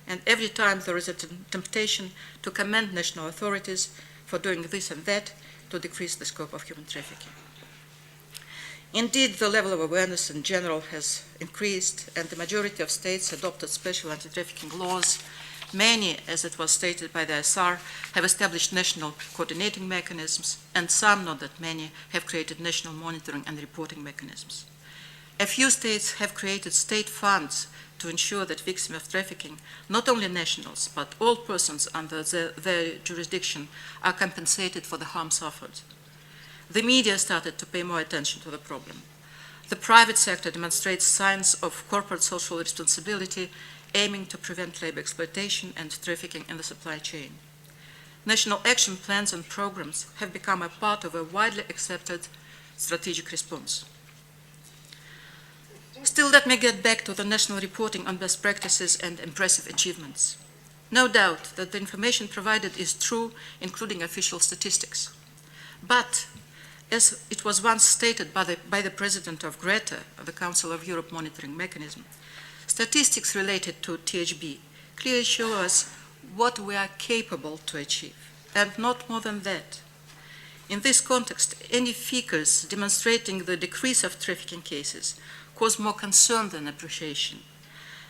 And every time there is a temptation to commend national authorities for doing this and that to decrease the scope of human trafficking. Indeed, the level of awareness in general has increased, and the majority of states adopted special anti-trafficking laws. Many, as it was stated by the ISR, have established national coordinating mechanisms, and some, not that many, have created national monitoring and reporting mechanisms. A few states have created state funds to ensure that victims of trafficking, not only nationals, but all persons under their jurisdiction, are compensated for the harm suffered. The media started to pay more attention to the problem. The private sector demonstrates signs of corporate social responsibility, aiming to prevent labor exploitation and trafficking in the supply chain. National action plans and programs have become a part of a widely accepted strategic response. Still, let me get back to the national reporting on best practices and impressive achievements. No doubt that the information provided is true, including official statistics. But, as it was once stated by the President of GRETA, the Council of Europe Monitoring Mechanism, statistics related to THB clearly show us what we are capable to achieve, and not more than that. In this context, any figures demonstrating the decrease of trafficking cases cause more concern than appreciation,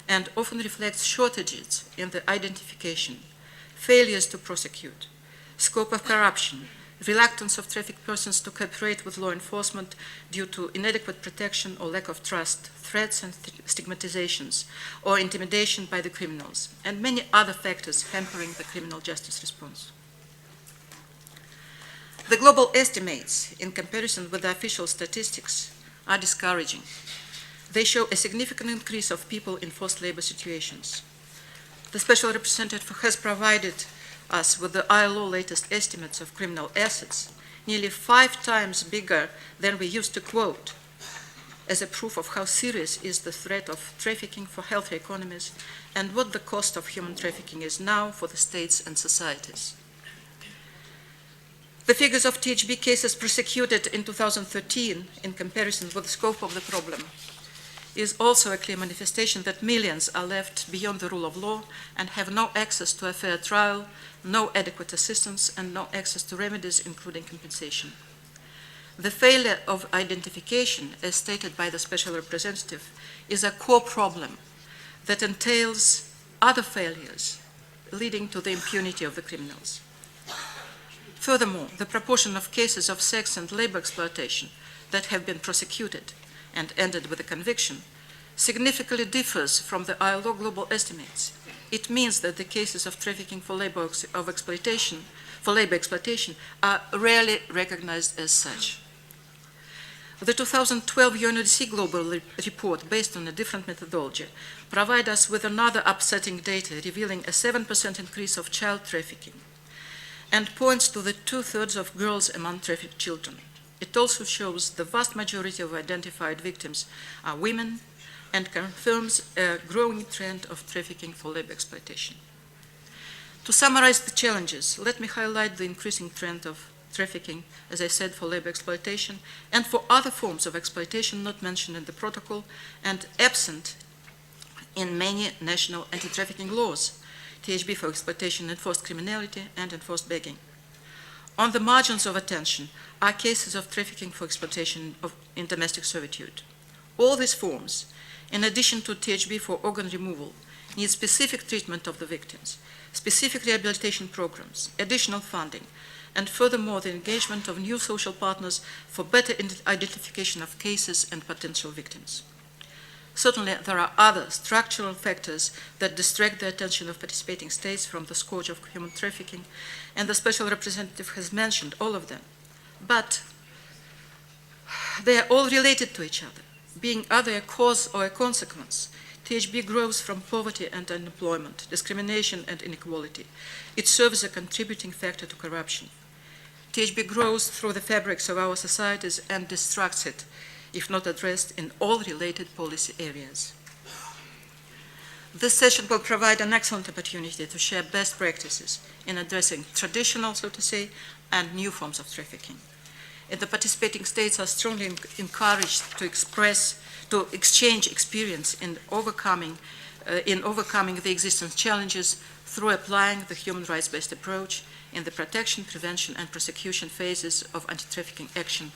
and often reflects shortages in the identification, failures to prosecute, scope of corruption, reluctance of trafficked persons to cooperate with law enforcement due to inadequate protection or lack of trust, threats and stigmatizations, or intimidation by the criminals, and many other factors hampering the criminal justice response. The global estimates, in comparison with the official statistics, are discouraging. They show a significant increase of people in forced labor situations. The Special Representative has provided us with the ILO latest estimates of criminal assets, nearly 5 times bigger than we used to quote, as a proof of how serious is the threat of trafficking for healthy economies and what the cost of human trafficking is now for the states and societies. The figures of THB cases prosecuted in 2013 in comparison with the scope of the problem is also a clear manifestation that millions are left beyond the rule of law and have no access to a fair trial, no adequate assistance, and no access to remedies, including compensation. The failure of identification, as stated by the Special Representative, is a core problem that entails other failures leading to the impunity of the criminals. Furthermore, the proportion of cases of sex and labor exploitation that have been prosecuted and ended with a conviction significantly differs from the ILO global estimates. It means that the cases of trafficking for labor exploitation are rarely recognized as such. The 2012 UNODC Global Report, based on a different methodology, provides us with another upsetting data revealing a 7% increase of child trafficking and points to the 2/3 of girls among trafficked children. It also shows the vast majority of identified victims are women and confirms a growing trend of trafficking for labor exploitation. To summarize the challenges, let me highlight the increasing trend of trafficking, as I said, for labor exploitation, and for other forms of exploitation not mentioned in the protocol and absent in many national anti-trafficking laws, THB for exploitation, enforced criminality, and enforced begging. On the margins of attention are cases of trafficking for exploitation in domestic servitude. All these forms, in addition to THB for organ removal, need specific treatment of the victims, specific rehabilitation programs, additional funding, and furthermore the engagement of new social partners for better identification of cases and potential victims. Certainly, there are other structural factors that distract the attention of participating states from the scourge of human trafficking, and the Special Representative has mentioned all of them. But they are all related to each other, being either a cause or a consequence. THB grows from poverty and unemployment, discrimination and inequality. It serves as a contributing factor to corruption. THB grows through the fabrics of our societies and destructs it, if not addressed in all related policy areas. This session will provide an excellent opportunity to share best practices in addressing traditional, so to say, and new forms of trafficking. And the participating states are strongly encouraged to exchange experience in overcoming the existing challenges through applying the human rights-based approach in the protection, prevention, and prosecution phases of anti-trafficking action,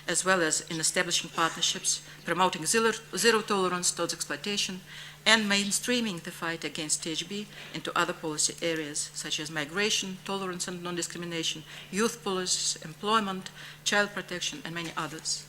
as well as in establishing partnerships, promoting zero tolerance towards exploitation, and mainstreaming the fight against THB into other policy areas such as migration, tolerance and non-discrimination, youth policies, employment, child protection, and many others.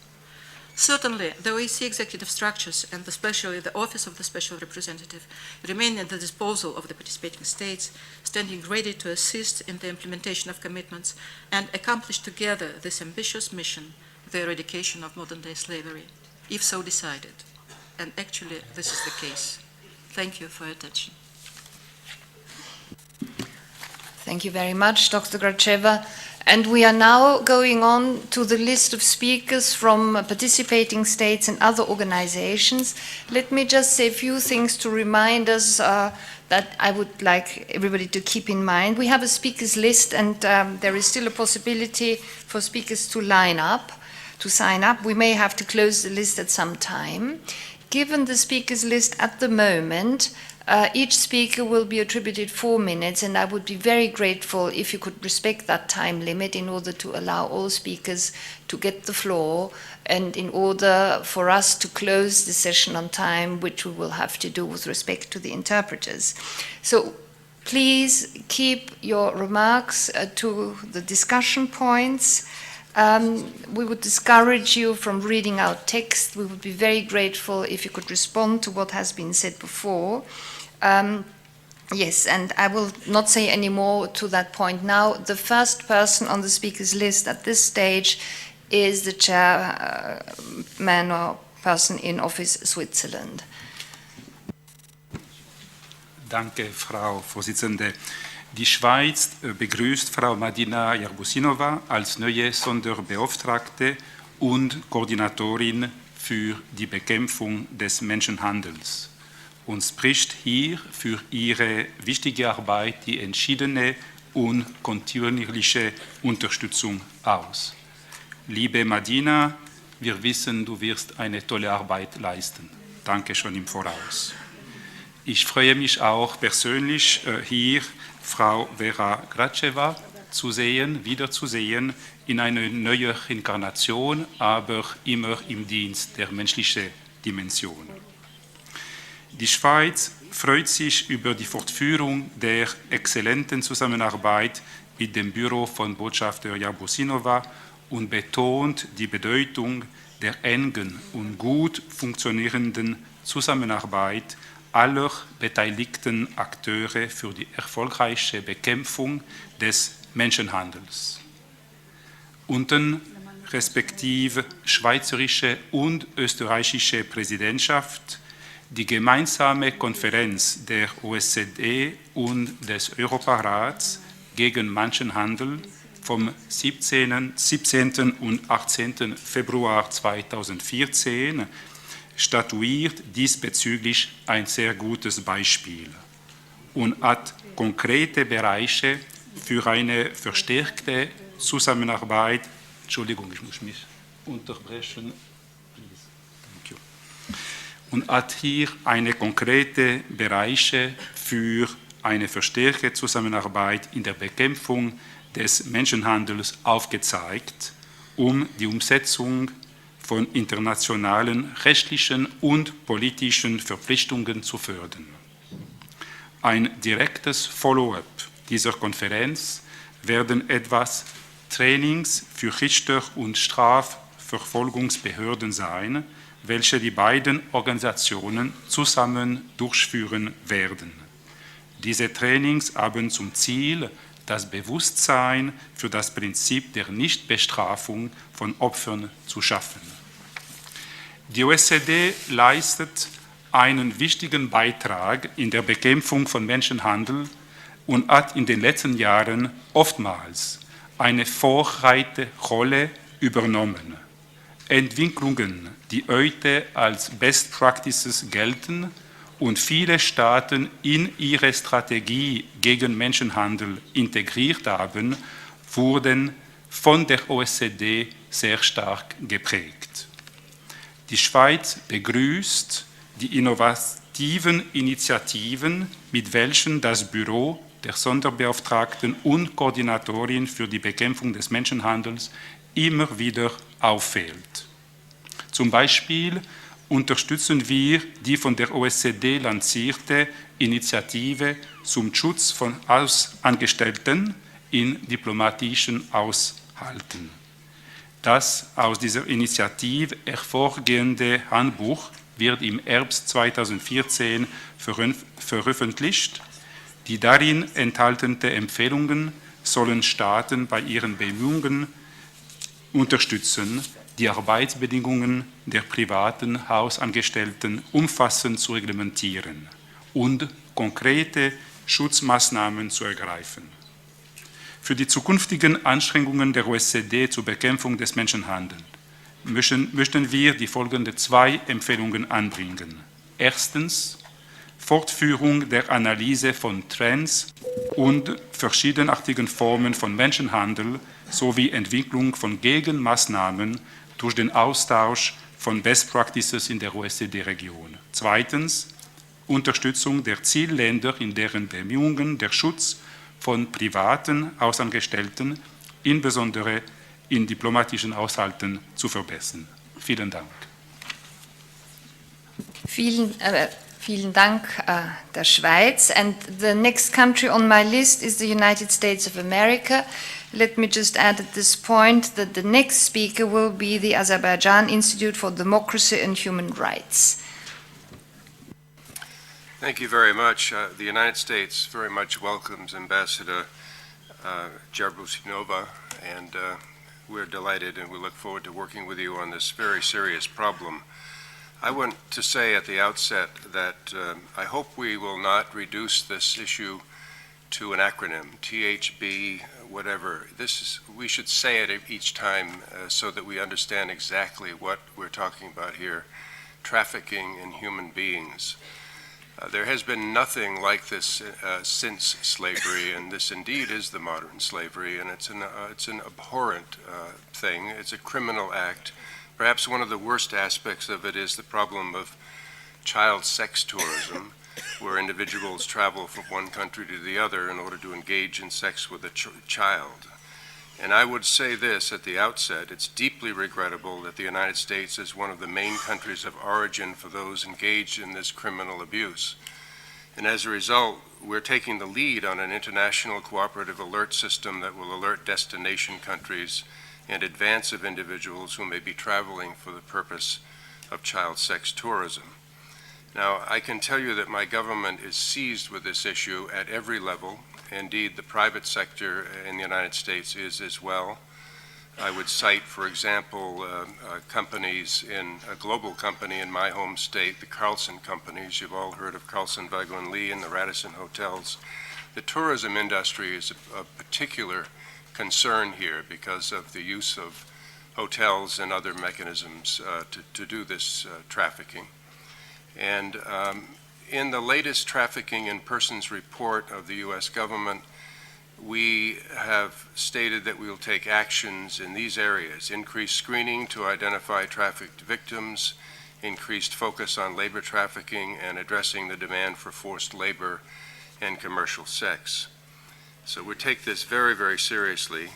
Certainly, the OSCE executive structures, and especially the Office of the Special Representative, remain at the disposal of the participating states, standing ready to assist in the implementation of commitments and accomplish together this ambitious mission, the eradication of modern-day slavery, if so decided. And actually, this is the case. Thank you for your attention. Thank you very much, Dr. Gracheva. And we are now going on to the list of speakers from participating states and other organizations. Let me just say a few things to remind us that I would like everybody to keep in mind. We have a speakers list, and there is still a possibility for speakers to line up, to sign up. We may have to close the list at some time. Given the speakers list at the moment, each speaker will be attributed 4 minutes, and I would be very grateful if you could respect that time limit in order to allow all speakers to get the floor and in order for us to close the session on time, which we will have to do with respect to the interpreters. So please keep your remarks to the discussion points. We would discourage you from reading out text. We would be very grateful if you could respond to what has been said before. Yes, and I will not say any more to that point now. The first person on the speakers list at this stage is the chairman or person in office, Switzerland. Danke, Frau Vorsitzende. Die Schweiz begrüßt Frau Madina Yarbusinova als neue Sonderbeauftragte und Koordinatorin für die Bekämpfung des Menschenhandels und spricht hier für ihre wichtige Arbeit die entschiedene und kontinuierliche Unterstützung aus. Liebe Madina, wir wissen, du wirst eine tolle Arbeit leisten. Danke schon im Voraus. Ich freue mich auch persönlich, hier Frau Vera Gracheva wiederzusehen in einer neuen Inkarnation, aber immer im Dienst der menschlichen Dimension. Die Schweiz freut sich über die Fortführung der exzellenten Zusammenarbeit mit dem Büro von Botschafter Yarbusinova und betont die Bedeutung der engen und gut funktionierenden Zusammenarbeit aller beteiligten Akteure für die erfolgreiche Bekämpfung des Menschenhandels. Unter respektive schweizerische und österreichische Präsidentschaft die gemeinsame Konferenz der OSCE und des Europarats gegen Menschenhandel vom 17. und 18. Februar 2014 statuiert diesbezüglich ein sehr gutes Beispiel und hat konkrete Bereiche für eine verstärkte Zusammenarbeit, Entschuldigung, ich muss mich unterbrechen, please. Thank you. Und hat hier eine konkrete Bereiche für eine verstärkte Zusammenarbeit in der Bekämpfung des Menschenhandels aufgezeigt, um die Umsetzung von internationalen rechtlichen und politischen Verpflichtungen zu fördern. Ein direktes Follow-up dieser Konferenz werden etwas Trainings für Richter und Strafverfolgungsbehörden sein, welche die beiden Organisationen zusammen durchführen werden. Diese Trainings haben zum Ziel, das Bewusstsein für das Prinzip der Nichtbestrafung von Opfern zu schaffen. Die OSZE leistet einen wichtigen Beitrag in der Bekämpfung von Menschenhandel und hat in den letzten Jahren oftmals eine Vorreiterrolle übernommen. Entwicklungen, die heute als Best Practices gelten und viele Staaten in ihre Strategie gegen Menschenhandel integriert haben, wurden von der OSZE sehr stark geprägt. Die Schweiz begrüßt die innovativen Initiativen, mit welchen das Büro der Sonderbeauftragten und Koordinatorin für die Bekämpfung des Menschenhandels immer wieder auffällt. Zum Beispiel unterstützen wir die von der OSZE lancierte Initiative zum Schutz von Außenangestellten in diplomatischen Haushalten. Das aus dieser Initiative hervorgehende Handbuch wird im Herbst 2014 veröffentlicht. Die darin enthaltenen Empfehlungen sollen Staaten bei ihren Bemühungen unterstützen, die Arbeitsbedingungen der privaten Hausangestellten umfassend zu reglementieren und konkrete Schutzmaßnahmen zu ergreifen. Für die zukünftigen Anstrengungen der OSZE zur Bekämpfung des Menschenhandels möchten wir die folgenden 2 Empfehlungen anbringen. Erstens, Fortführung der Analyse von Trends und verschiedenartigen Formen von Menschenhandel sowie Entwicklung von Gegenmaßnahmen durch den Austausch von Best Practices in der OSZE-Region. Zweitens, Unterstützung der Zielländer in deren Bemühungen der Schutz von privaten Hausangestellten, insbesondere in diplomatischen Haushalten, zu verbessern. Vielen Dank. Vielen Dank der Schweiz. And the next country on my list is the United States of America. Let me just add at this point that the next speaker will be the Azerbaijan Institute for Democracy and Human Rights. Thank you very much. The United States very much welcomes Ambassador Jarbusinova, and we're delighted and we look forward to working with you on this very serious problem. I want to say at the outset that I hope we will not reduce this issue to an acronym, THB, whatever. We should say it each time so that we understand exactly what we're talking about here, trafficking in human beings. There has been nothing like this since slavery, and this indeed is the modern slavery, and it's an abhorrent thing. It's a criminal act. Perhaps one of the worst aspects of it is the problem of child sex tourism, where individuals travel from one country to the other in order to engage in sex with a child. And I would say this at the outset, it's deeply regrettable that the United States is one of the main countries of origin for those engaged in this criminal abuse. And as a result, we're taking the lead on an international cooperative alert system that will alert destination countries in advance of individuals who may be traveling for the purpose of child sex tourism. Now, I can tell you that my government is seized with this issue at every level. Indeed, the private sector in the United States is as well. I would cite, for example, companies in a global company in my home state, the Carlson companies. You've all heard of Carlson, Wagon Lee, and the Radisson hotels. The tourism industry is a particular concern here because of the use of hotels and other mechanisms to do this trafficking. And in the latest Trafficking in Persons report of the U.S. government, we have stated that we will take actions in these areas: increased screening to identify trafficked victims, increased focus on labor trafficking, and addressing the demand for forced labor and commercial sex. So we take this very, very seriously.